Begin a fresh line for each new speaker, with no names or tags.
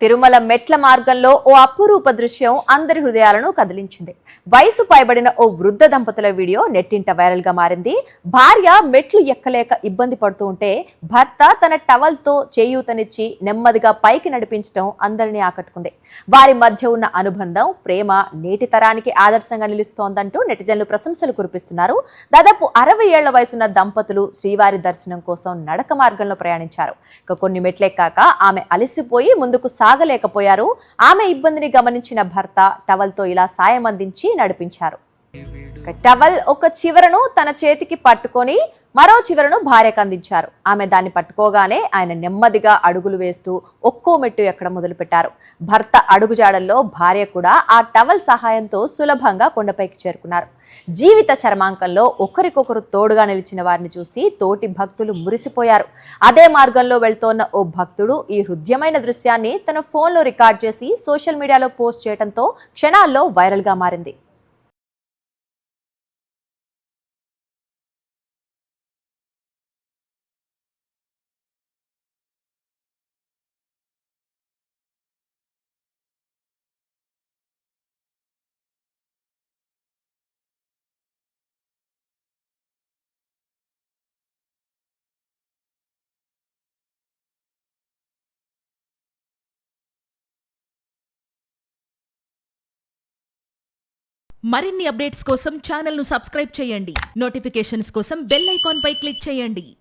తిరుమల మెట్ల మార్గంలో ఓ అపురూప దృశ్యం అందరి హృదయాలను కదిలించింది. వయసు పైబడిన ఓ వృద్ధ దంపతుల వీడియో నెట్టింట వైరల్ గా మారింది. భార్య మెట్లు ఎక్కలేక ఇబ్బంది పడుతూ ఉంటే భర్త తన టవల్తో చేయూతనిచ్చి నెమ్మదిగా పైకి నడిపించడం అందరినీ ఆకట్టుకుంది. వారి మధ్య ఉన్న అనుబంధం, ప్రేమ నేటి తరానికి ఆదర్శంగా నిలుస్తోందంటూ నెటిజన్లు ప్రశంసలు కురిపిస్తున్నారు. దాదాపు 60 ఏళ్ల వయసున్న దంపతులు శ్రీవారి దర్శనం కోసం నడక మార్గంలో ప్రయాణించారు. కొన్ని మెట్లెక్కాక ఆమె అలసిపోయి ముందుకు సాగలేకపోయారు. ఆమె ఇబ్బందిని గమనించిన భర్త టవల్తో ఇలా సాయం అందించి నడిపించారు. టవల్ ఒక చివరను తన చేతికి పట్టుకొని మరో చివరను భార్యకు అందించారు. ఆమె దాన్ని పట్టుకోగానే ఆయన నెమ్మదిగా అడుగులు వేస్తూ ఒక్కో మెట్టు ఎక్కడం మొదలుపెట్టారు. భర్త అడుగుజాడల్లో భార్య కూడా ఆ టవల్ సహాయంతో సులభంగా కొండపైకి చేరుకున్నారు. జీవిత చరమాంకంలో ఒకరికొకరు తోడుగా నిలిచిన వారిని చూసి తోటి భక్తులు మురిసిపోయారు. అదే మార్గంలో వెళ్తోన్న ఓ భక్తుడు ఈ హృద్యమైన దృశ్యాన్ని తన ఫోన్లో రికార్డ్ చేసి సోషల్ మీడియాలో పోస్ట్ చేయడంతో క్షణాల్లో వైరల్గా మారింది.
మరిన్ని అప్డేట్స్ కోసం ఛానల్ను సబ్స్క్రైబ్ చేయండి. నోటిఫికేషన్స్ కోసం బెల్ ఐకాన్ పై క్లిక్ చేయండి.